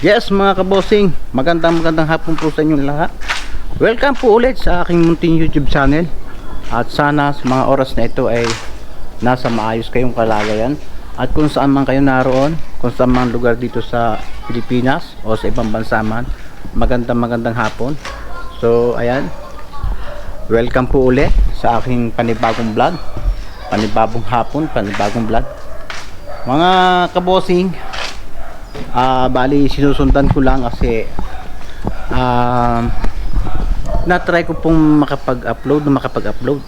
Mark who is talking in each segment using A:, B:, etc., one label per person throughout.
A: Yes mga kabosing, magandang hapon po sa inyong lahat. Welcome po ulit sa aking munting YouTube channel. At sana sa mga oras na ito ay nasa maayos kayong kalagayan. At kung saan man kayo naroon, kung saan man lugar dito sa Pilipinas o sa ibang bansa man, magandang hapon. So ayan, welcome po ulit sa aking panibagong vlog. Panibagong hapon, panibagong vlog. Mga kabosing, bali sinusundan ko lang kasi na-try ko pong makapag-upload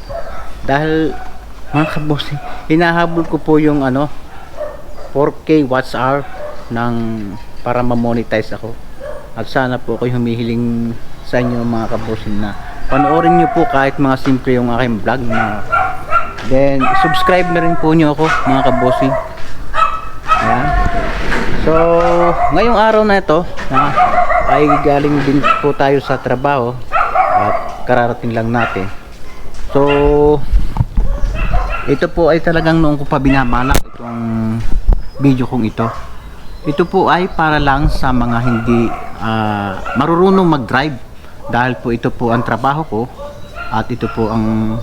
A: dahil mga kabosing, hinahabol ko po yung 4K watch hour para ma-monetize ako. At sana po kayo humihiling sa inyo mga kabosing na panoorin nyo po kahit mga simple yung aking vlog then subscribe na rin po nyo ako mga kabosing. Ayan. So, ngayong araw na ito, ay galing din po tayo sa trabaho at kararating lang natin. So, ito po ay talagang noong ko pa binabalak itong video kong ito. Ito po ay para lang sa mga hindi marurunong mag-drive, dahil po ito po ang trabaho ko at ito po ang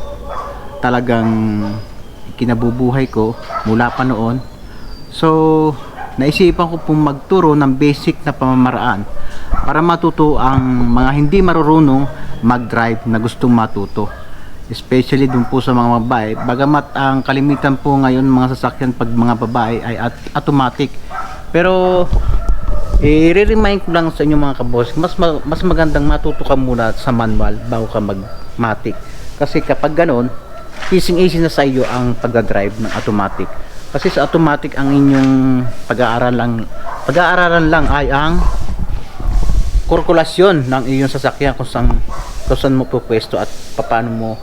A: talagang kinabubuhay ko mula pa noon. So, naisipan ko pong magturo ng basic na pamamaraan para matuto ang mga hindi marurunong mag-drive na gustong matuto, especially dun po sa mga babae. Bagamat ang kalimitan po ngayon mga sasakyan pag mga babae ay automatic, pero i-remind ko lang sa inyo mga kabos, mas magandang matuto ka muna sa manual bago ka mag-matic, kasi kapag ganon easy na sa iyo ang pagdadrive ng automatic. Kasi sa automatic ang inyong pag-aaralan lang ay ang kalkulasyon ng iyong sasakyan kung saan mo pupwesto at paano mo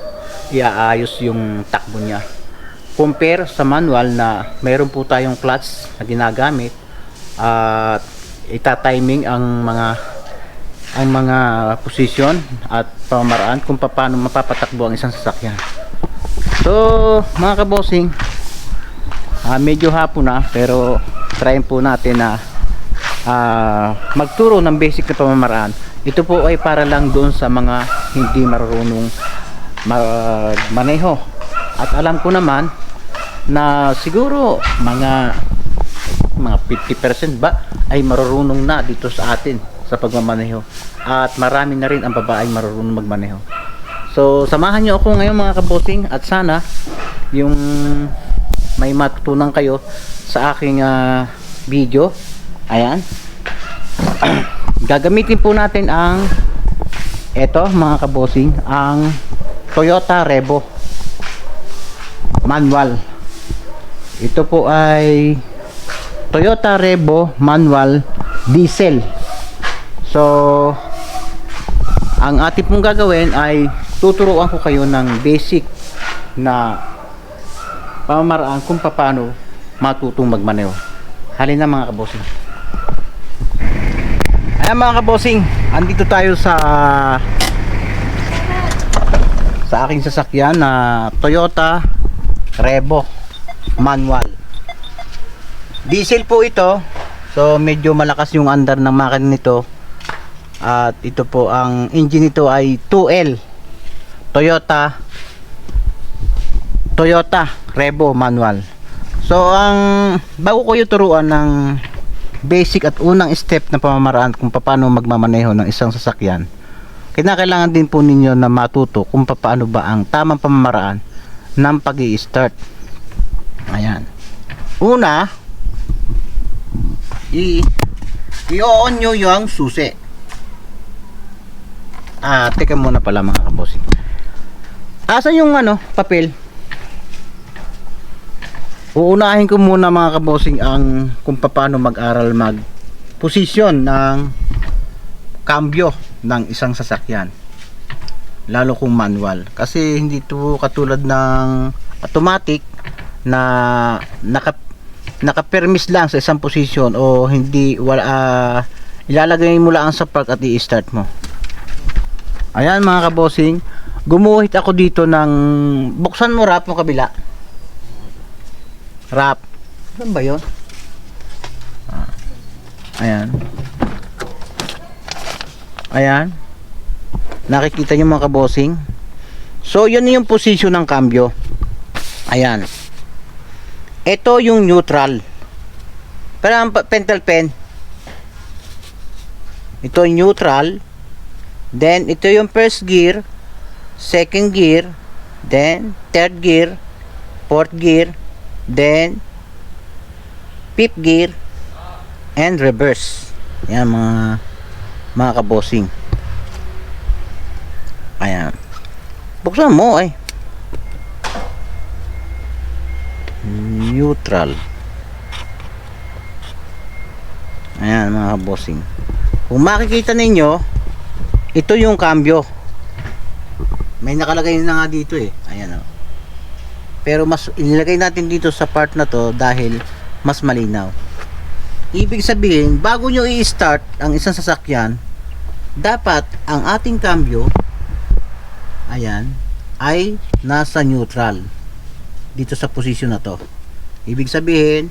A: iaayos yung takbo niya. Compare sa manual na mayroon po tayong clutch na ginagamit at ita-timing ang mga posisyon at pamamaraan kung paano mapapatakbo ang isang sasakyan. So mga kabosing, medyo hapon na, pero try po natin na magturo ng basic na pamamaraan. Ito po ay para lang doon sa mga hindi marunong magmaneho. At alam ko naman na siguro mga 50% ba ay marunong na dito sa atin sa pagmamaneho. At marami na rin ang babaeng marunong magmaneho. So samahan nyo ako ngayon mga kabosing, at sana yung may matutunan kayo sa aking video. Ayan. Gagamitin po natin ang eto mga kabosing, ang Toyota Revo manual. Ito po ay Toyota Revo manual diesel. So ang ating pong gagawin ay tuturuan ko kayo ng basic na pamamaraan kung paano matutong magmaneho. Halina mga kabosing. Ayan mga kabosing, andito tayo sa aking sasakyan na Toyota Revo manual. Diesel po ito. So medyo malakas yung andar ng makina nito. At ito po, ang engine nito ay 2L Toyota Revo manual. So ang bago ko yung turuan ng basic at unang step na pamamaraan kung paano magmamaneho ng isang sasakyan, kinakailangan din po ninyo na matuto kung paano ba ang tamang pamamaraan ng pag-i-start. Ayan. Una, i-on nyo yung susi. Teka muna pala mga kabosing. Asan yung papel? Uunahin ko muna mga kabosing ang kung paano mag-aral posisyon ng cambio ng isang sasakyan, lalo kung manual, kasi hindi ito katulad ng automatic na naka-permis lang sa isang posisyon, o hindi ilalagay mo lang sa park at i-start mo. Ayan mga kabosing, gumuhit ako dito ng, buksan mo rap mo kabila. Wrap. Ano ba yun? Ayan. Ayan. Nakikita nyo mga kabosing. So, yun yung position ng cambio. Ayan. Ito yung neutral. Pero ang pentel pen, ito yung neutral. Then, ito yung first gear, second gear, then, third gear, fourth gear, then, fifth gear, and reverse. Yan mga kabosing. Ayan. Buksan mo ay. Neutral. Ayan mga kabosing. Kung makikita ninyo, ito yung cambio. May nakalagay na nga dito eh. Ayan o. Pero mas inilagay natin dito sa part na to dahil mas malinaw. Ibig sabihin, bago nyo i-start ang isang sasakyan, dapat ang ating cambio, ayan, ay nasa neutral. Dito sa posisyon na to. Ibig sabihin,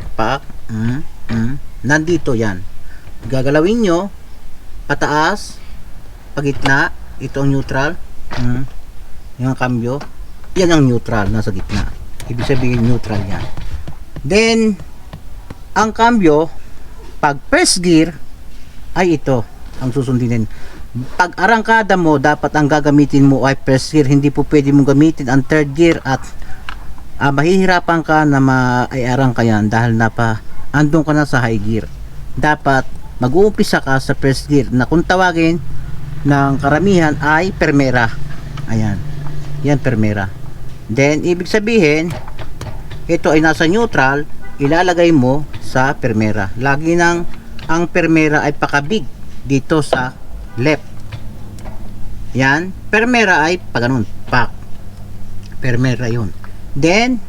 A: nandito yan. Gagalawin nyo, pataas, pagitna, ito ang neutral, yung cambio, yan ang neutral, nasa gitna. Ibig sabihin, neutral yan. Then, ang cambio, pag first gear, ay ito ang susundin. Pag arangkada mo, dapat ang gagamitin mo ay first gear. Hindi po pwede mong gamitin ang third gear at mahihirapan ka na maiarangka yan dahil andun ka na sa high gear. Dapat mag-uumpisa ka sa first gear na kung tawagin ng karamihan ay permera. Ayan, yan permera. Then ibig sabihin, ito ay nasa neutral, ilalagay mo sa permera. Lagi nang ang permera ay pakabig dito sa left. Yan, permera ay paganoon, pak. Permera yun. Then,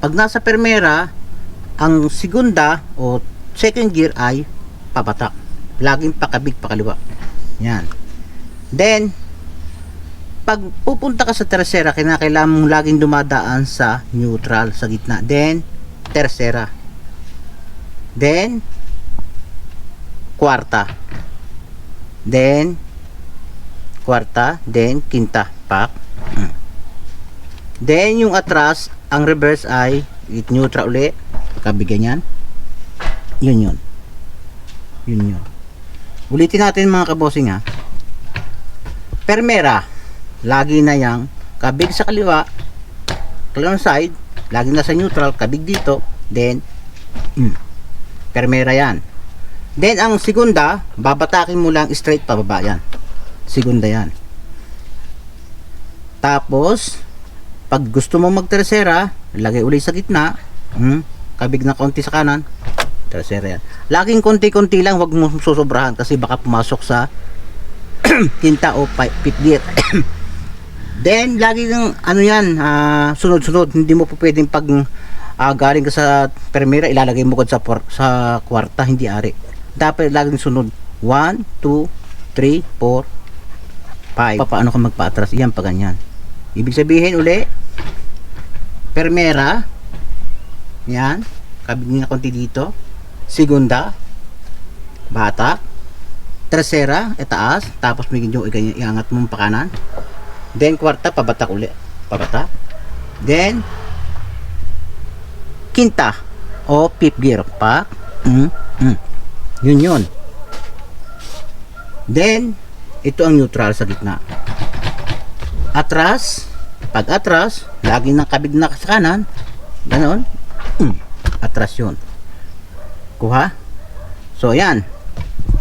A: pag nasa permera, ang segunda o second gear ay pabatak. Laging pakabig pakaliwa. Yan. Then, pag pupunta ka sa tercera, kinakailangan mong laging dumadaan sa neutral, sa gitna. Then, tercera. Then, kwarta. Then, kwarta. Then, quinta. Pak. Then, yung atras, ang reverse ay neutral uli. Kabigyan yan. Yun. Ulitin natin mga kabosing ha. Permera. Lagi na yang kabig sa kaliwa. Kalimang side. Lagi na sa neutral. Kabig dito. Then, permera yan. Then ang segunda, babatakin mo lang straight pababa yan. Segunda yan. Tapos, pag gusto mo mag-tercera, lagay uli sa gitna. Kabig na konti sa kanan. Tercera yan. Laging konti-konti lang, wag mo susobrahan kasi baka pumasok sa quinta o fifth gear. Then, lagi ng sunod-sunod. Hindi mo po pwedeng pag galing ka sa permera, ilalagay mo sa kwarta, hindi ari. Dapat laging sunod 1, 2, 3, 4, 5. Paano ka magpa-atras? Yan pa ganyan. Ibig sabihin uli, permera, yan, kabig na konti dito, segunda, batak, tercera, itaas, tapos may ganyan, iangat mo pa kanan, then kwarta, pabatak uli, pabatak, then quinta o fifth gear, pak, yun. Then, ito ang neutral sa gitna. Atras, pag atras, lagi nang kabig na sa kanan, ganon, atras yun. Kuha. So, yan.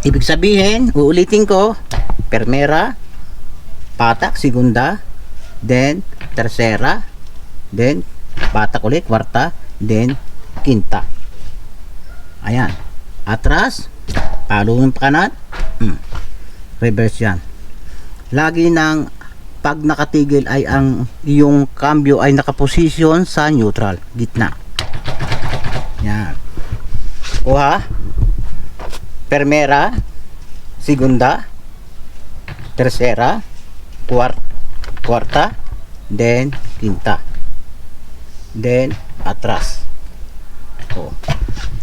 A: Ibig sabihin, uulitin ko, permera, patak, segunda, then, tercera, then, patak ulit, kwarta, then, quinta. Ayan. Atras, palo ng kanan, reverse yan. Lagi nang pag nakatigil ay ang iyong cambio ay nakaposisyon sa neutral, gitna. Yan. Kuha, permera, segunda, tercera, kwarta, then quinta, then atras.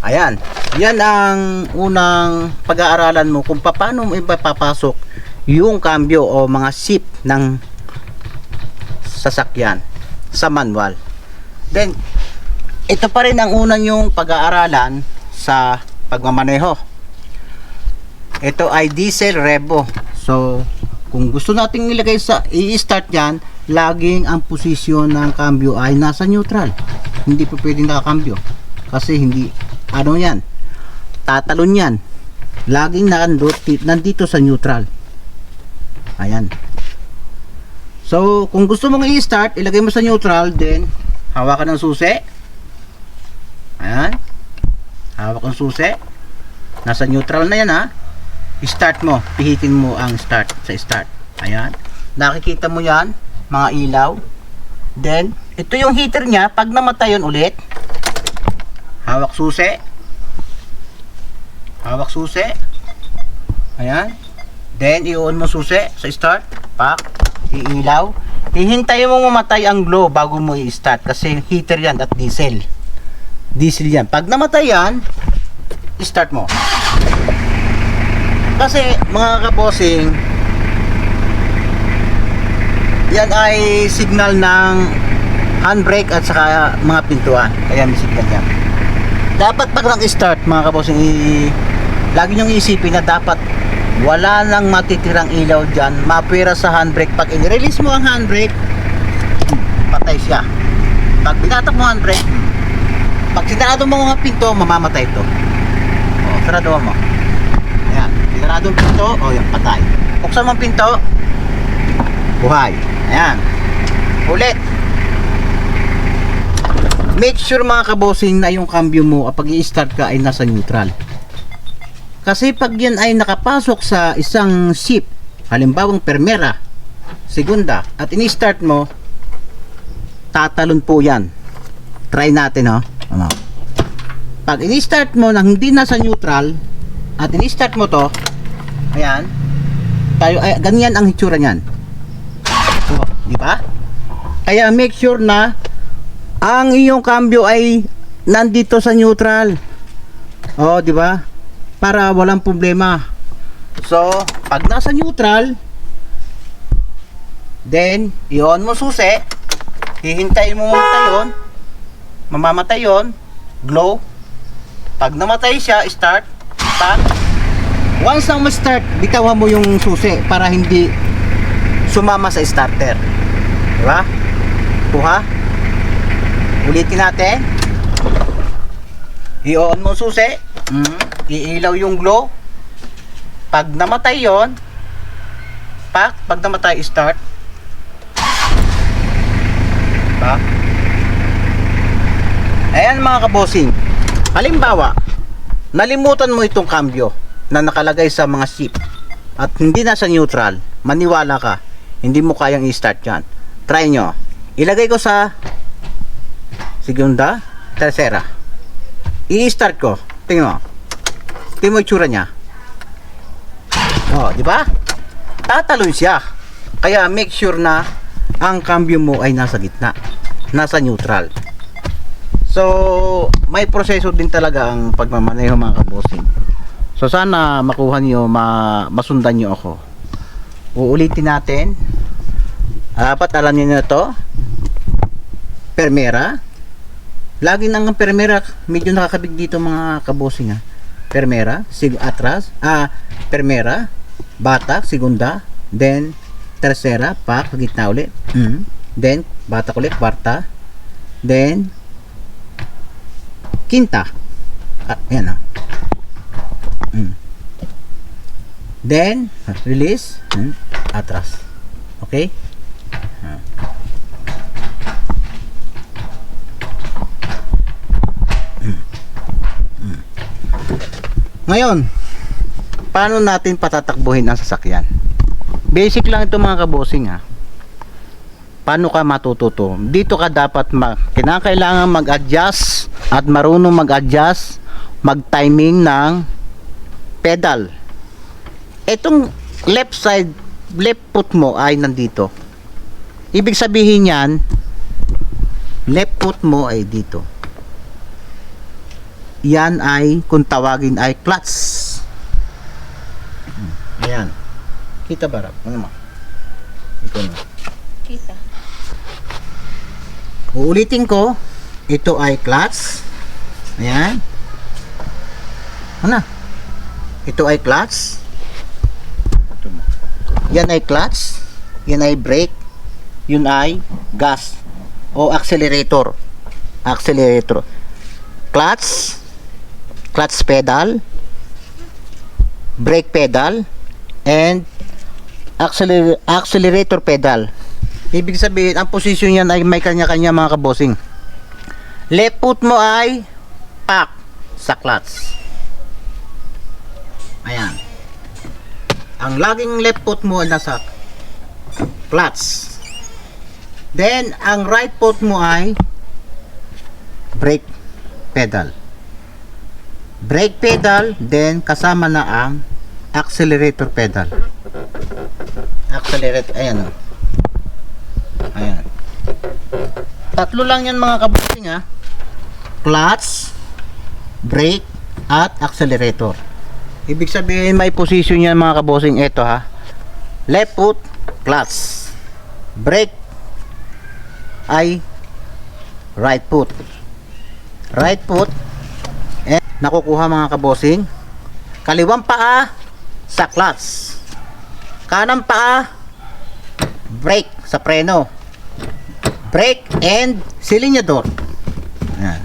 A: Ayan, yan ang unang pag-aaralan mo kung paano mo ipapasok yung cambio o mga shift ng sasakyan sa manual. Then ito pa rin ang unang yung pag-aaralan sa pagmamaneho. Ito ay diesel revo. So kung gusto nating ilagay sa i-start yan, laging ang posisyon ng cambio ay nasa neutral. Hindi po pwedeng nakakambyo kasi hindi ano yan, tatalon yan. Laging nandito sa neutral. Ayan. So kung gusto mong i-start, ilagay mo sa neutral, then hawakan ng susi. Ayan, hawak ang susi, nasa neutral na yan ha. Start mo, pihitin mo ang start sa start. Ayan, nakikita mo yan, mga ilaw. Then ito yung heater nya. Pag namatay yun ulit, hawak susi, hawak susi. Ayan, then i-on mo susi sa start, pak, iilaw. Hihintayin mo mamatay ang glow bago mo i-start kasi heater yan at diesel yan. Pag namatay yan, start mo. Kasi mga kabossing, yan ay signal ng handbrake at saka mga pintuan. Kaya may signal yan. Dapat pag nag-start mga kabossing, lagi nyong isipin na dapat wala nang matitirang ilaw dyan, mapwera sa handbrake. Pag in-release mo ang handbrake, patay siya. Pag binatak mo handbrake, pag sinarado mo mga pinto, mamamatay ito. O, sarado mo. Ayan, sinarado ang pinto, o yung patay. Buksan mo ang pinto, buhay. Ayan, ulit. Make sure mga kabossing na yung cambio mo pag i-start ka ay nasa neutral. Kasi pag yan ay nakapasok sa isang shift, halimbawang permera, segunda, at ini-start mo, tatalon po yan. Try natin ho. Ano? Pag ini-start mo na hindi nasa neutral at ini-start mo to, ayan, ganyan ang hitsura niyan. So, di ba? Kaya make sure na ang iyong cambio ay nandito sa neutral. Oh, di ba? Para walang problema. So, pag nasa neutral, then i-on mo susi, hihintayin mo mamatay yun, mamamatay yun, glow. Pag namatay siya, start, start. Once na ma-start, bitawan mo yung susi para hindi sumama sa starter. Diba? Kuha. Ulitin natin. I-on mo susi, iilaw yung glow. Pag namatay yon, pag namatay, start. Diba? Ayan mga kabossing, halimbawa nalimutan mo itong cambio na nakalagay sa mga shift at hindi nasa neutral, maniwala ka, hindi mo kayang i-start yan. Try nyo, ilagay ko sa segunda, tercera, i-start ko, tingnan mo itsura nya. Oh, di ba? Tatalon siya. Kaya make sure na ang cambio mo ay nasa gitna, nasa neutral. So, may proseso din talaga ang pagmamaneho mga kabossing. So, sana makuha niyo, masundan niyo ako. Uulitin natin. Dapat alam niyo na to. Permera. Lagi nang permera, medyo nakakabig dito mga kabossing ha. Permera, atras, permera, batak, segunda, then tercera, pak, gitna ulit. Then, batak ulit, kwarta. Then, quinta. Ayan o. Then, release, atras. Okay? Ngayon, paano natin patatakbuhin ang sasakyan? Basic lang ito mga kabossing ha. Paano ka matututo? Dito ka dapat kinakailangan mag-adjust at marunong mag-adjust, mag-timing ng pedal. Itong left side, left foot mo ay nandito. Ibig sabihin yan, left foot mo ay dito. Yan ay, kung tawagin ay clutch. Ayan. Kita ba, Rap? Ano mo? Ito na.
B: Kita.
A: Uulitin ko, ito ay clutch. Ayan. Ano? Ito ay clutch. Ito mo. Yan ay clutch. Yan ay brake. Yun ay gas o accelerator. Accelerator. Clutch. Clutch pedal. Brake pedal. And accelerator pedal. Ibig sabihin, ang posisyon yan ay may kanya-kanya mga kabosing. Left foot mo ay pack sa clutch. Ayan. Ang laging left foot mo ay nasa clutch. Then, ang right foot mo ay brake pedal. Brake pedal, then kasama na ang accelerator pedal. Accelerator, ayan o. Ayan. Tatlo lang yan mga kabusing ha. Clutch, brake, at accelerator. Ibig sabihin may position yan mga kabusing. Ito ha. Left foot, clutch. Brake ay right foot. Right foot, and nakukuha mga kabusing. Kaliwang paa sa clutch. Kanang paa brake sa preno. Brake and silinyador. Ayan.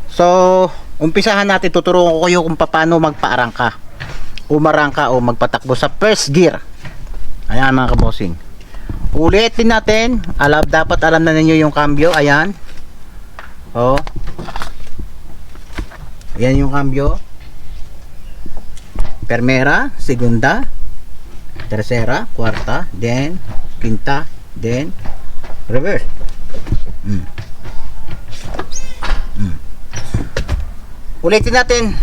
A: So, umpisahan natin. Tuturuan ko kayo kung paano magpaarangka, umarangka o magpatakbo sa first gear. Ayan mga kabosing. Ulitin natin. Dapat alam na ninyo yung cambio. Ayan. Oh. Ayan yung cambio. Primera, segunda, tercera, cuarta, then quinta, then reverse. Ulitin natin.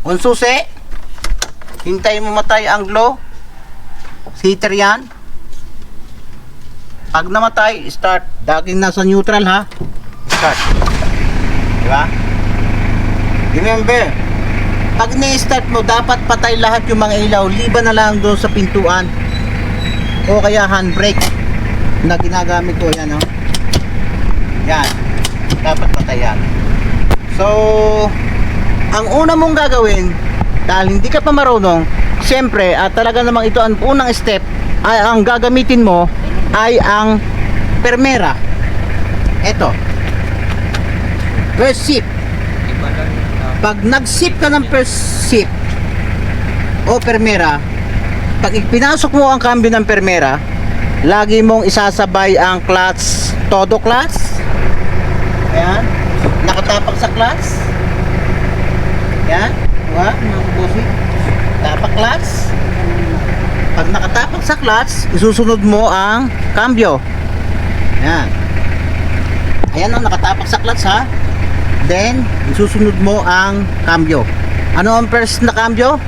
A: On susi, hintayin mo matay ang glow. Heater yan. Pag namatay, start. Daging nasa neutral ha. Start. Diba? Remember, pag ni-start mo, dapat patay lahat yung mga ilaw. Liban na lang doon sa pintuan. O kaya handbrake na ginagamit ko. Yan, no? Yan. Dapat patay yan. So, ang una mong gagawin, dahil hindi ka pa marunong, siyempre, talaga namang ito ang unang step, ay ang gagamitin mo ay ang permera. Ito. First shift. Pag nag-shift ka ng first shift o permera, pag ipinasok mo ang cambio ng permera, lagi mong isasabay ang clutch, todo clutch. Ayan, nakatapak sa clutch. Ayan, diba? Mga kabusi, tapak clutch. Pag nakatapak sa clutch, isusunod mo ang cambio. Ayan. Ayan o, nakatapak sa clutch ha. Then, isusunod mo ang cambio. Ano ang first na cambio?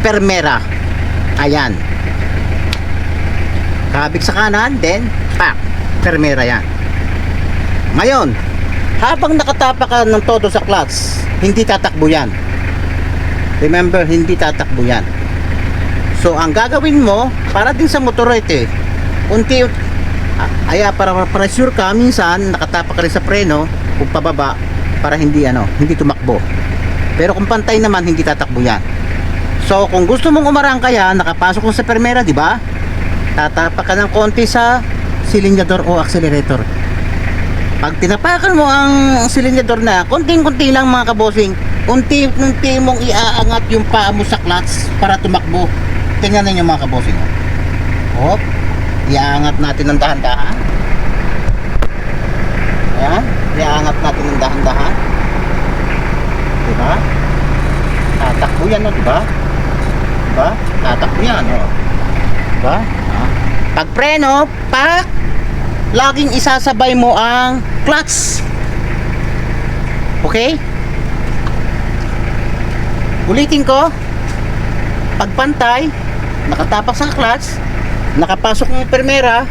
A: Permera. Ayan. Kabig sa kanan, then pak. Permera yan. Ngayon, habang nakatapak ka ng todo sa clutch, hindi tatakbo yan. Remember, hindi tatakbo yan. So, ang gagawin mo, para din sa motorete, para sure ka, minsan, nakatapak ka rin sa preno, kung pababa, para hindi tumakbo. Pero kung pantay naman, hindi tatakbo yan. So kung gusto mong umarangka yan, nakapasok mo sa permera, di ba? Tatapak ka ng konti sa silinyador o accelerator. Pag tinapakan mo ang silinyador na, konting-konti lang mga kabosing, unti-unti mong iaangat yung paa mo sa clutch para tumakbo. Tingnan ninyo mga kabosing. Hop, iaangat natin ng dahan-dahan. Ayan, iaangat natin ng dahan-dahan. Diba? Tatakbo yan, no? Diba? Diba? Tatakbo yan, no? Diba? Pag preno, pak, laging isasabay mo ang clutch. Okay? Ulitin ko. Pag pantay, nakatapak sa clutch, nakapasok ng permera,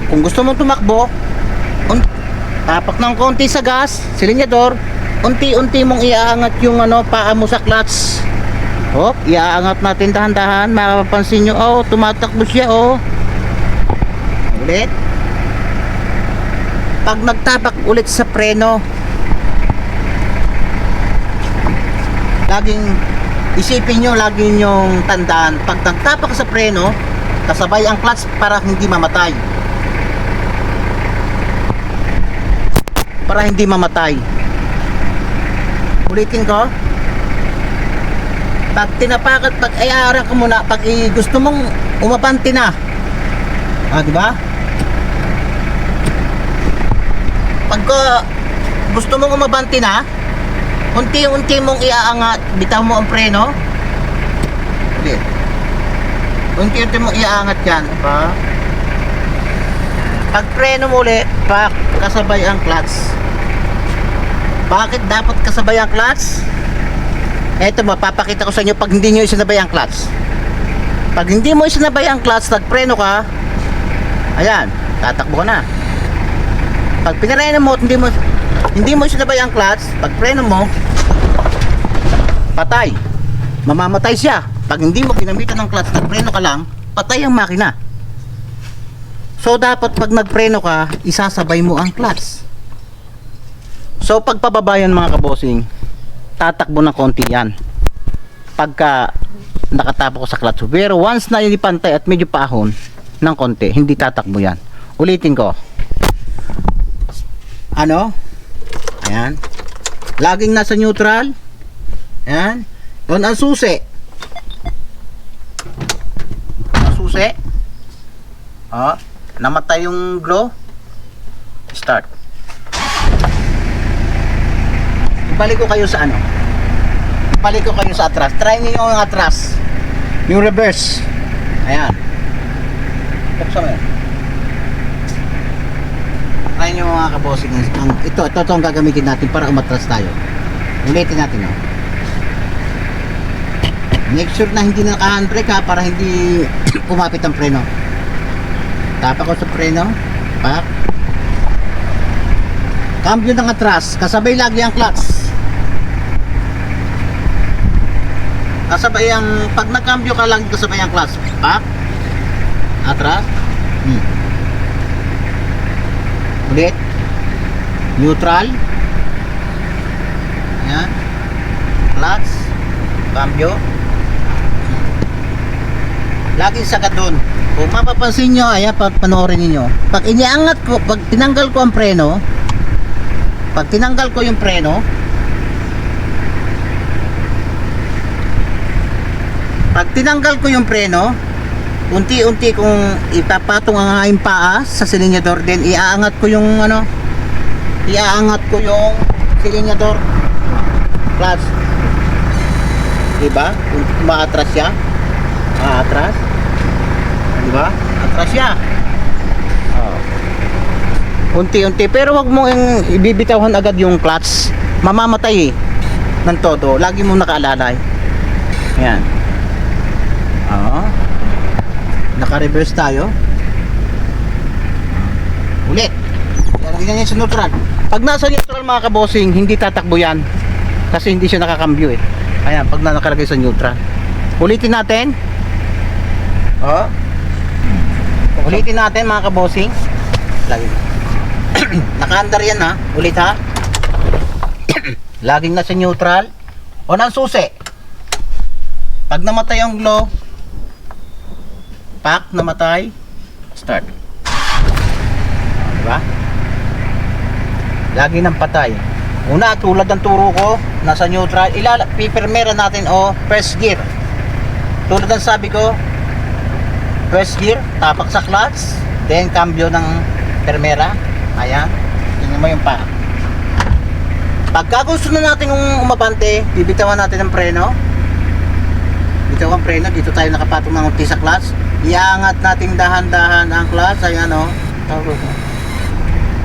A: kung gusto mong tumakbo, tapak ng konti sa gas, silinyador, unti-unti mong iaangat yung paa mo sa clutch. Hop, iaangat natin dahan-dahan. Mapapansin nyo, oh, tumatakbo siya, oh. Ulit. Pag nagtapak ulit sa preno, laging isipin nyo, lagi nyong tandaan, pag nagtapak sa preno, kasabay ang clutch para hindi mamatay. Para hindi mamatay. Ulitin ko. Pag tinapakat, pag ayaran ka muna, pag gusto mong umabante na. Di ba? Pagka gusto mong umabante na, unti-unti mong iaangat, bitaw mo ang preno. Ulit. Unti-unti mong iaangat yan. Pa. Pag preno mo ulit, pak, kasabay ang clutch. Bakit dapat kasabay ang clutch? Eto, mapapakita ko sa inyo pag hindi nyo isinabay ang clutch. Pag hindi mo isinabay ang clutch, nagpreno ka, ayan, tatakbo ka na. Pag pinareno mo, hindi mo isinabay ang clutch, pag preno mo, patay. Mamamatay siya. Pag hindi mo ginamitan ng clutch, nagpreno ka lang, patay ang makina. So dapat pag nagpreno ka, isasabay mo ang clutch. So pag pababayan mga kabosing, tatakbo ng konti yan pagka nakatapo ko sa clutch. Pero once na hindi pantay at medyo paahon ng konti, hindi tatakbo yan. Ulitin ko. Ano? Ayan. Laging nasa neutral. Ayan. Doon ang susi. Ang susi. Namatay yung glow. Start. Balik ko kayo sa ano? Balik ko kayo sa atras. Try niyo yung atras. Yung reverse. Ayan. Buksan mo yan. Try niyo mga kabosing. Ito ang gagamitin natin para umatras tayo. Ulitin natin, oh. Make sure na hindi na naka-handbrake, ha, para hindi umapit ang preno. Tapa ko sa preno. Pak. Cambio ng atras. Kasabay lagi ang clutch. Kasabay ang, pag nagcambio ka lang, kasabay ang clutch. Pak. Atras. Ulit. Neutral. Ayan. Clutch. Cambio. Laging sagad doon. Kung mapapansin nyo, ayan, panoorin niyo. Pag iniangat ko, pag tinanggal ko ang preno, pag tinanggal ko yung preno, unti-unti kong ipapatong ang aking paa sa silinyador, then iaangat ko yung silinyador clutch. Diba? Kung maatras siya, atras. Diba? Atras siya. Unti-unti, pero wag mo ibibitawan agad yung clutch. Mamamatay ng todo. Lagi mo nakaalala. Ayan. Naka-reverse tayo. Ulit. Lagyan niya sa neutral. Pag nasa neutral mga kabosing, hindi tatakbo yan. Kasi hindi siya nakakambyo, eh. Ayan, pag nakalagay sa neutral. Ulitin natin. Ulitin natin mga kabosing. Lagi. Naka-under yan, ha. Ulit, ha. Laging nasa neutral. O nang susi. Pag namatay ang glow, pak, namatay, start. Diba? Lagi ng patay. Una, tulad ng turo ko, nasa neutral, pipirmera natin o first gear. Tulad ng sabi ko, first gear, tapak sa clutch, then cambio ng permera. Ayan, tingnan mo yung pa. Pagka gusto na natin umabante, bibitawan natin ang preno. Bitaw ang preno, dito tayo nakapatong ng unti sa clutch. Iangat natin dahan-dahan ang clutch. Ayan, o.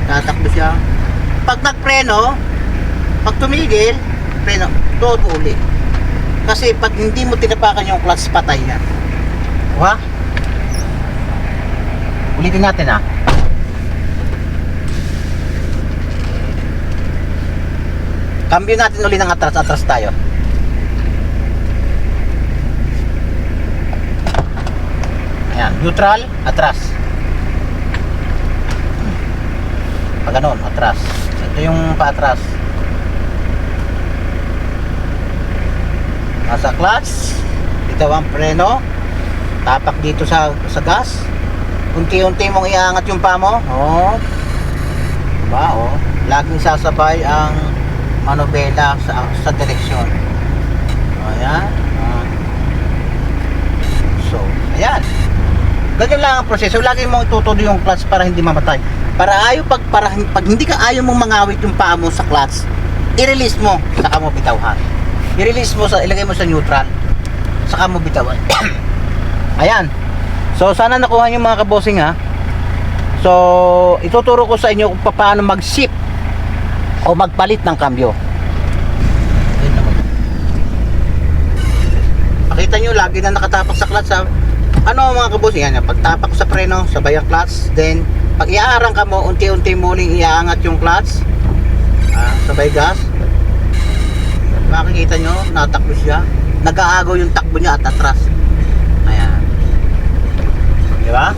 A: Tatakbo siya. Pag nagpreno, pag tumigil, preno, todo uli. Kasi pag hindi mo tinapakan yung clutch, patay yan. Diba? Ulitin natin, ha. Cambio natin uli ng atras tayo. Ayan, neutral, atras. Pag ganon, atras. Ito yung paatras. Nasa clutch, bitaw ang preno, tapak dito sa gas. Unti-unti mong iangat yung paa mo. Oh. Diba? Oh. Laging sasabay ang manobela sa direksyon. Ayan. So, ayan. Ganyan lang ang proseso. Lagi mong itutuloy yung clutch para hindi mamatay. Pag hindi ka ayaw mong mangawit yung paa mo sa clutch, i-release mo, saka mo bitawhan. I-release mo, ilagay mo sa neutral, saka mo bitawan. Ayan. So, sana nakuha niyo mga kabosing ha. So, ituturo ko sa inyo kung paano mag-shift o magpalit ng kambyo. Makita nyo, lagi na nakatapak sa clutch ha. Ano mga kabosing, yan, pagtapak sa preno, sabay ang clutch. Then, pag iaarang ka mo, unti-unti muling iaangat yung clutch, sabay gas. Makikita nyo, natakbo siya. Nag-aagaw yung takbo niya at atras. Ayan. Diba?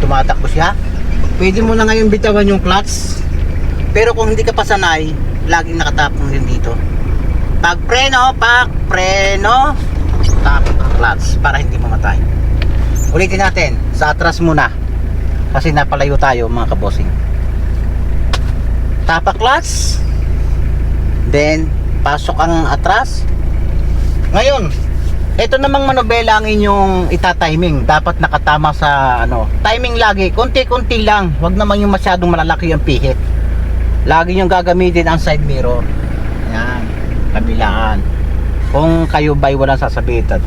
A: Tumatakbo siya. Pwede mo na ngayon bitawan yung clutch. Pero kung hindi ka pa sanay, laging nakatapong din dito. Pag preno, tapos ang clutch para hindi mamatay. Ulitin natin, sa atras muna. Kasi napalayo tayo mga kabosing. Tapak clutch. Then, pasok ang atras. Ngayon, ito namang manobela ang inyong itatiming. Dapat nakatama sa timing lagi. Konti-konti lang. Huwag naman yung masyadong malalaki ang pihit. Lagi yung gagamitin ang side mirror. Yan, kabilaan. Kung kayo ba'y walang sasabitan.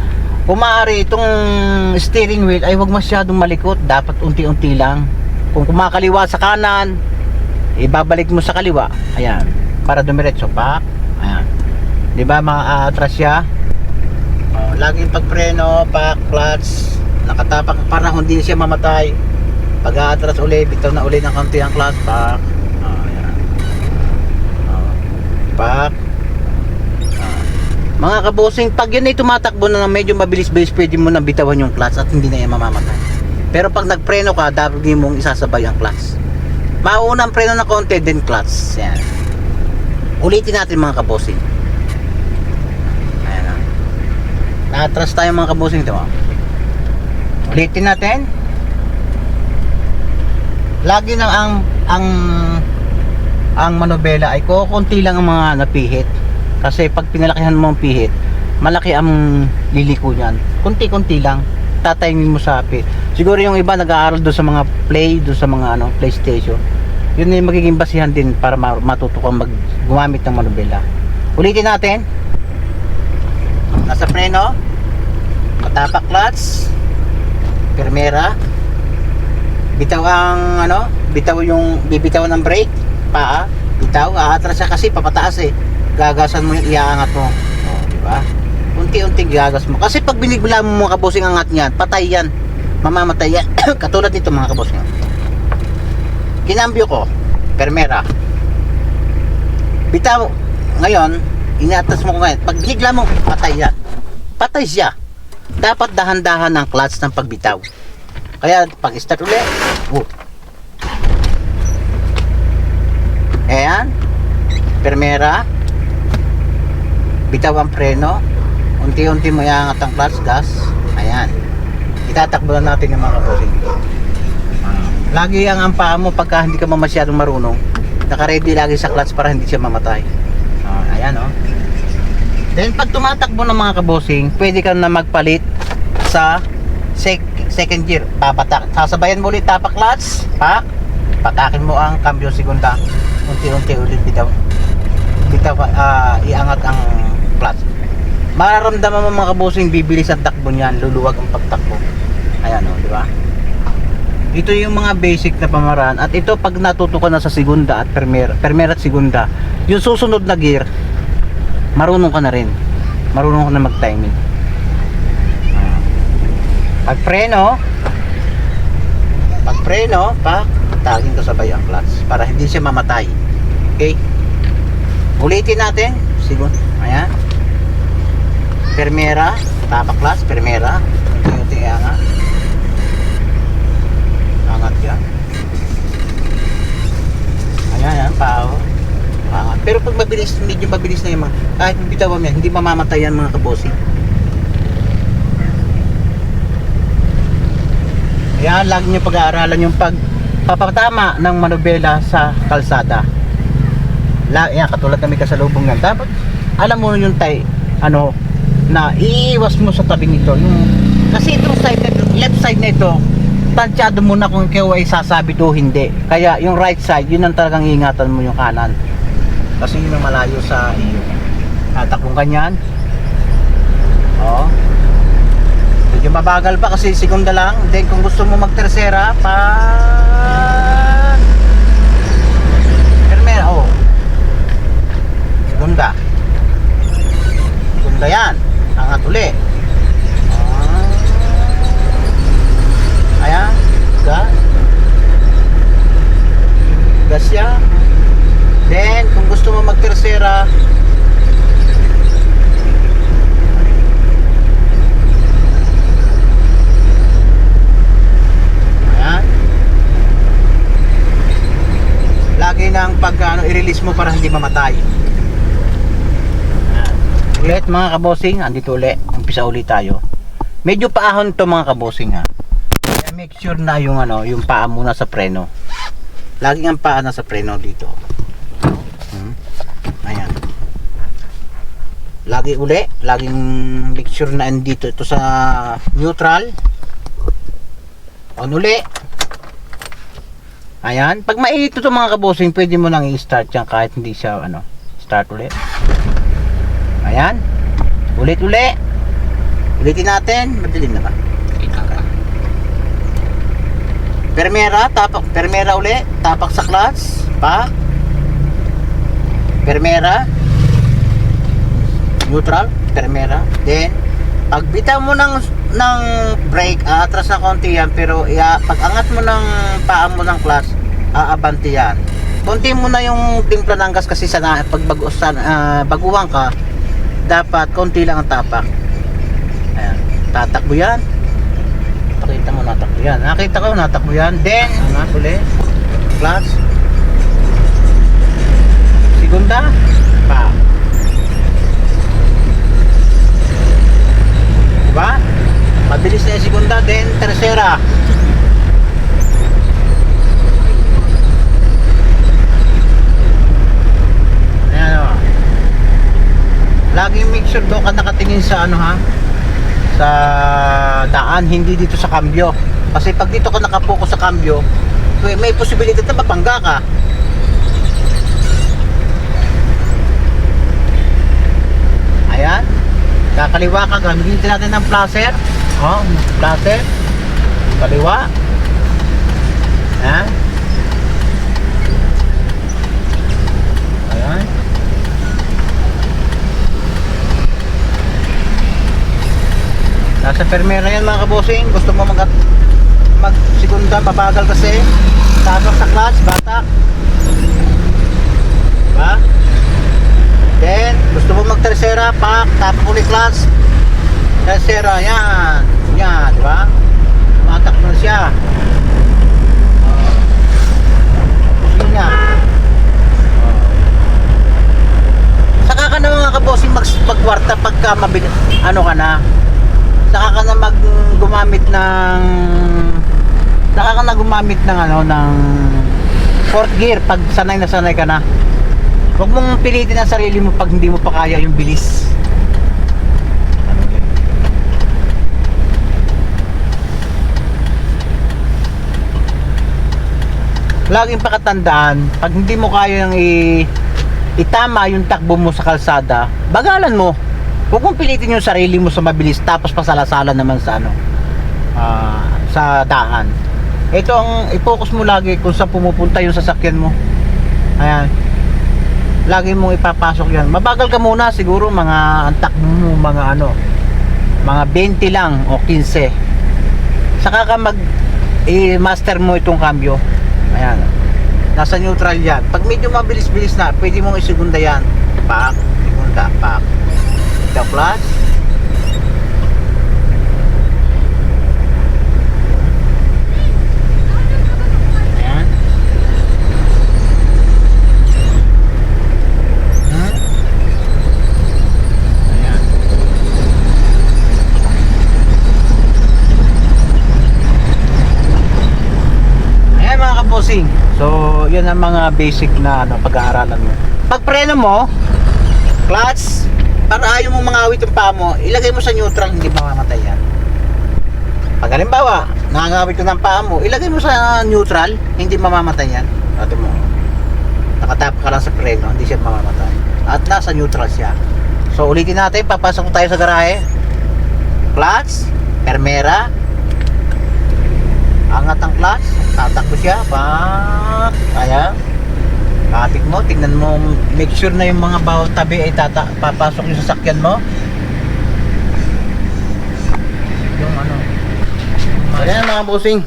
A: Kung maaari itong steering wheel ay huwag masyadong malikot. Dapat unti-unti lang. Kung kumakaliwa sa kanan, ibabalik mo sa kaliwa. Ayan, para dumiretso pa. Ayan. 'Di ba atras siya? Laging pagpreno, clutch, nakatapak para hindi siya mamatay. Pag aatras uli, bitaw na uli ng kaunti ang clutch, ayan. Mga kabosing, pag yun ay tumatakbo na medyo mabilis-bilis, pwede mo na bitawan yung clutch at hindi na yan mamamatay. Pero pag nagpreno ka, dapat mong isasabay ang clutch. Mauna ang preno na konti, then clutch. Yan. Ulitin natin mga kabosing. Ayan na. Na-atras tayo mga kabosing. Ito. Ulitin natin. Lagi nang ang manobela ay konti lang ang mga napihit. Kasi pag pinalakihan mo ang pihit, malaki ang liliko niyan. Kunti-kunti lang. Tataymin mo sa pihit. Siguro yung iba nag-aaral doon sa mga doon sa mga PlayStation. Yun yung magiging basihan din para matuto kang gumamit ng manobela. Ulitin natin. Nasa preno, matapak clutch, permera, bitaw ang bibitaw ng brake, paa, bitaw, aatras siya kasi papataas eh. Gagasan mo yung iaangat mo. Di ba? Unti-unti gagas mo. Kasi pag binigla mo mga kabosing angat niyan, patay yan. Mamamatay yan. Katulad nito mga kabosing. Kinambyo ko, permera. Bitaw, ngayon, inatas mo ko ngayon. Pag binigla mo, patay yan. Patay siya. Dapat dahan-dahan ang clutch ng pagbitaw. Kaya pag start ulit, ayan, permera, bitaw ang preno, unti-unti mo iangat ang clutch, gas. Ayan, itatakbo na natin yung mga kabosing. Lagi ang paa mo pagka hindi ka masyadong marunong, naka-ready lagi sa clutch para hindi siya mamatay. Ayan Then pag tumatakbo ng mga kabosing, pwede ka na magpalit sa second gear. Sasabayan mo ulit tapak clutch, patakin mo ang cambio segunda, unti-unti ulit bitaw, iangat ang clutch. Mararamdaman mo mga kabosing, bibilis ang takbo niyan, luluwag ang pagtakbo. Ayan di ba? Ito yung mga basic na pamaraan. At ito pag natuto ka na sa segunda at permera at segunda, yung susunod na gear, marunong ka na rin. Marunong ka na mag-timing. Pag preno, tagin ka sabay ang clutch para hindi siya mamatay. Okay? Ulitin natin. Segunda. Ayan. Permera, tapak clutch, permera. Unti-unti iangat. yan. Ayan, pao. Pero pag mabilis, medyo mabilis na yung mga, kahit bitawan yan, hindi mamamatay yan mga kabossing. Ayan, lagi nyo pag-aaralan yung pagpapatama ng manobela sa kalsada. Yan, katulad kami kasalubong yan. Dapat, alam mo yung na iiwas mo sa tabi nito. Kasi itong side nito, left side nito, tansyado mo na kung ikaw ay sasabit o hindi. Kaya yung right side, yun ang talagang ingatan mo, yung kanan. Kasi yun ang malayo sa iyo. Tatakbong kanyan. Oo. Medyo mabagal pa kasi segunda lang. Then kung gusto mo mag-tercera, Primera, segunda. Segunda yan. Angat uli. Ayan. Gas yan. Then, kung gusto mo mag-tercera, ayan. Lagi nang i-release mo para hindi mamatay. Ayan. Ulit mga kabosing, andito ulit. Umpisa ulit tayo. Medyo paahon to mga kabosing ha. Kaya make sure na yung paa muna sa preno. Laging ang paa na sa preno dito. Ayan. Laging make sure na andito ito sa neutral. On uli. Ayan, pag mainit ito mga kabosing, pwede mo nang i-start yan kahit hindi siya start ulit. Ayan. Ulit-uli. Ulitin natin, madilim na ba? Primera uli, tapak sa clutch, Primera, neutral, primera. Then, pag bitaw mo ng brake, atras na konti yan, pero pag angat mo ng paa mo ng clutch, aabanti yan. Konti mo na yung timpla ng gas kasi pag baguhan ka, dapat konti lang ang tapak. Ayan, tatakbo yan. Pakita mo, natakbo yan. Nakita ko, natakbo yan. Then, angat ulit, clutch. Segunda, diba? Mabilis na yung segunda, then tercera. Ayan o. Lagi make sure doon ka nakatingin sa sa daan, hindi dito sa cambio. Kasi pag dito ka nakapokus sa cambio, may posibilidad na mapangga ka. Ayan, kakaliwa ka, gamitin natin ng placer. Placer, kaliwa. Ayan. Ayan. Nasa permera yan mga kabosing. Gusto mo mag-segunda, babagal kasi. Tapak sa clutch, batak. Diba? Then, gusto mo mag-tercera, tapak ulit clutch. Tercera, yan. Yan, di ba? Matak na siya. Yun yan. Saka ka na mga kabosing magkwarta pagka mabilis. Ka na? Saka ka na gumamit ng ng fourth gear pag sanay na sanay ka na. Huwag mong pilitin ang sarili mo pag hindi mo pa kaya yung bilis. Laging pakatandaan, pag hindi mo kaya yung itama yung takbo mo sa kalsada, bagalan mo. Huwag mong pilitin yung sarili mo sa mabilis tapos pasalasala naman sa sa daan. Ito ang i-focus mo lagi kung saan pumupunta yung sasakyan mo. Ayan. Lagi mong ipapasok yan. Mabagal ka muna siguro ang takbo mo mga 20 lang o 15. Saka ka i-master mo itong cambio. Ayan. Nasa neutral yan. Pag medyo mabilis-bilis na, pwede mong isegunda yan. Segunda, the clutch. yan ang mga basic na ano, pag-aaralan mo. Pag preno mo, clutch, para ayaw mong mangawit yung paa mo, ilagay mo sa neutral, hindi mamamatay yan. Pag halimbawa, nangangawit ka ng paa mo, ilagay mo sa neutral, hindi mamamatay yan. Ito mo, nakatap ka lang sa preno, hindi siya mamamatay. At nasa neutral siya. So ulitin natin, papasok tayo sa garahe. Clutch, permera, angat ang clutch, tatakbo siya, kaya kapit mo, tingnan mo, make sure na yung mga bawat tabi ay papasok yung sasakyan mo. Yung ano, ayan mga bossing,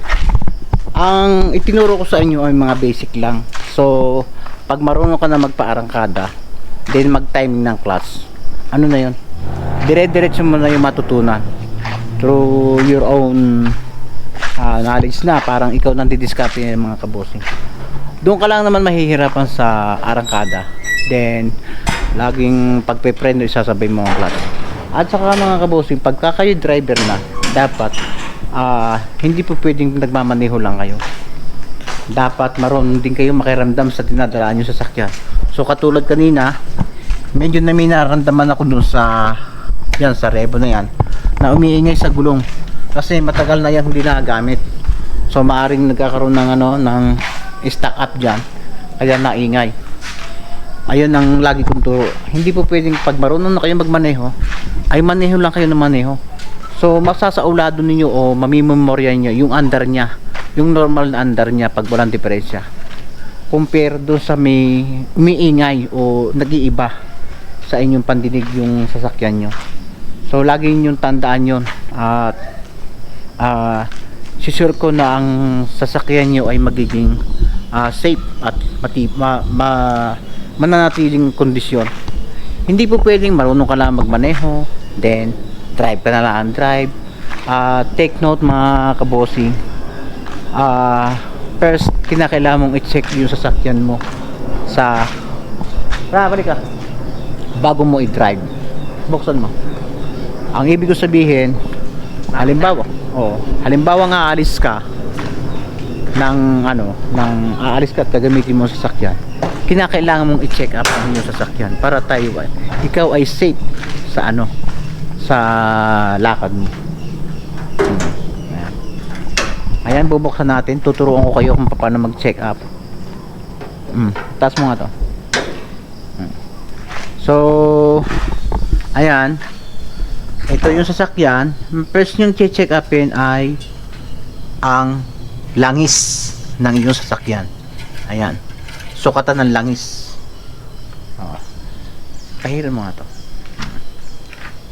A: ang itinuro ko sa inyo ay mga basic lang. So pag marunong ka na magpaarangkada, then mag timing ng clutch, ano na yun, dire-diretso mo na yung matutunan through your own knowledge na, parang ikaw nang didiskarte yung mga kabossing. Doon ka lang naman mahihirapan sa arangkada, then laging pagpe-preno isasabay mo ang clutch. At saka mga kabossing, pagka kayo driver na, dapat hindi po pwedeng nagmamaneho lang kayo, dapat marunong din kayo makiramdam sa dinadala nyo sa sasakyan. So katulad kanina, medyo na may nararamdaman ako dun sa yan, sa rebo na yan, na umiingay sa gulong kasi matagal na yan hindi nagagamit. So maaring nagkakaroon ng ano, ng stack up dyan, kaya naingay. Ayun ang lagi kong turo, hindi po pwedeng pag marunong na kayo magmaneho ay maneho lang kayo na maneho. So masasaulado ninyo o mamimemorya nyo yung under nya, yung normal na under nya pag walang diferensya, compare doon sa may umiingay o nag-iiba sa inyong pandinig yung sasakyan nyo. So lagi ninyong tandaan yon, at sisure ko na ang sasakyan nyo ay magiging safe at mananatiling kondisyon. Hindi po pwedeng marunong ka lang magmaneho then drive ka na lang drive. Take note mga kabossing, first kinakailangan mong i-check yung sasakyan mo sa balik ka bago mo i-drive. Buksan mo. Ang ibig ko sabihin, halimbawa nga aalis ka aalis ka at gagamitin mo sa sasakyan, kinakailangan mong i-check up ang inyong sasakyan para ikaw ay safe sa sa lakad mo. Ayan, bubuksan natin, tuturuan ko kayo kung paano mag-check up. Taas mo nga to. So ayan, ito yung sasakyan. First yung check upin ay ang langis ng iyong sasakyan. Ayan, sukatan ng langis. Pahirin mo nga to.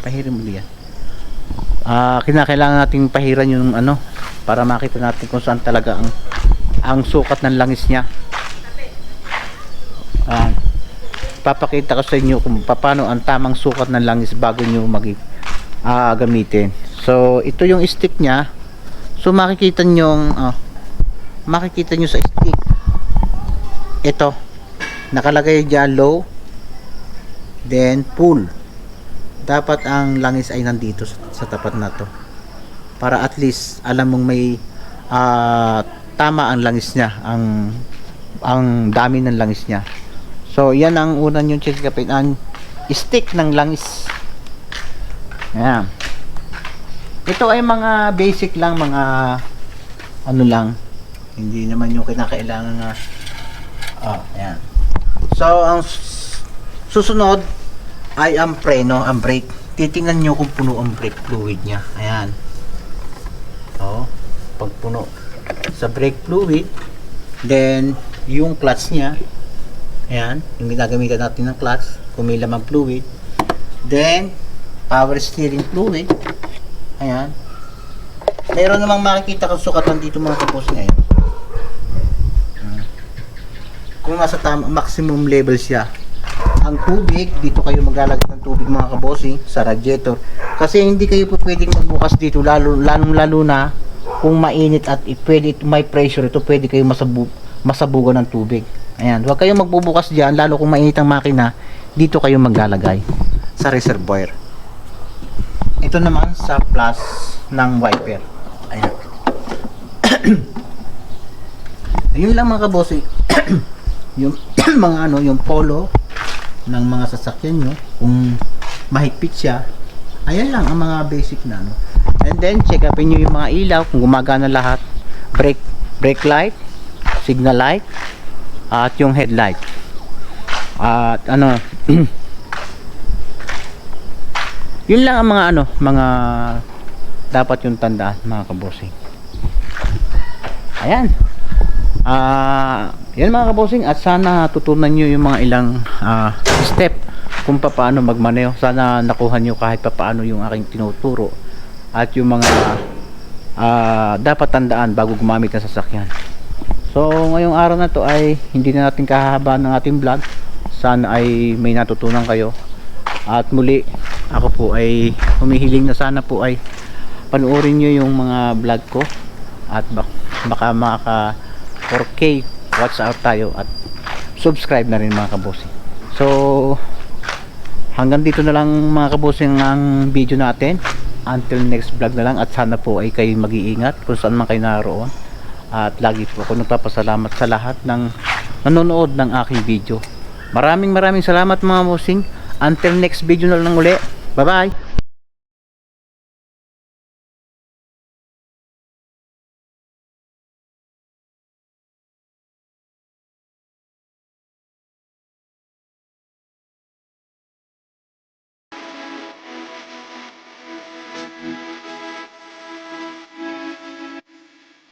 A: Pahirin mo diyan. Kinakailangan nating pahiran yung para makita natin kung saan talaga ang sukat ng langis niya. Papakita ko sa inyo kung paano ang tamang sukat ng langis bago nyo gamitin. So ito yung stick nya. So makikita nyo sa stick, ito nakalagay dyan low, then full. Dapat ang langis ay nandito sa tapat na to, para at least alam mong may tama ang langis nya, ang dami ng langis nya. So yan ang unang yung check upin, ang stick ng langis. Ayan. Ito ay mga basic lang, mga lang, hindi naman yung kinakailangan na ayan. So ang susunod ay ang preno, ang brake. Titingnan nyo kung puno ang brake fluid nya. Ayan. Pag puno sa brake fluid, then yung clutch nya, ayan, yung ginagamitan natin ng clutch, kung may lamang fluid, then power steering fluid, ayan. Meron namang makikita kang sukatan dito mga kapos ngayon. Kung nasa maximum level siya. Ang tubig, dito kayo maglalagay ng tubig mga kabosing sa radiator, kasi hindi kayo po pwedeng magbukas dito, lalo na kung mainit at pwede may pressure ito, pwede kayo masabugan ng tubig. Ayan, huwag kayong magbubukas diyan, lalo kung mainit ang makina, dito kayo maglalagay sa reservoir. Ito naman sa plus ng wiper. Ayan. Ayun lang mga kabosing. yung mga ano, yung polo ng mga sasakyan nyo, kung mahigpit siya, ayan lang ang mga basic na ano. And then check upin nyo yung mga ilaw kung gumagana lahat, brake light, signal light, at yung headlight. At ano yun lang ang mga ano, mga dapat yung tandaan mga kabosing. Ayan. Yan mga kabosing, at sana tutunan nyo yung mga ilang step kung paano magmaneho. Sana nakuha nyo kahit paano yung aking tinuturo at yung mga dapat tandaan bago gumamit ng sasakyan. So ngayong araw na to ay hindi na natin kahahabaan ng ating vlog. Sana ay may natutunan kayo. At muli, ako po ay humihiling na sana po ay panoorin nyo yung mga vlog ko at baka maka 4K watch out tayo, at subscribe na rin mga kabosing. So hanggang dito na lang mga kabosing ang video natin. Until next vlog na lang, at sana po ay kayo mag-iingat kung saan man kayo naroon. At lagi po ako nagpapasalamat sa lahat ng nanonood ng aking video. Maraming salamat mga kabosing. Until next video na lang uli. Bye bye.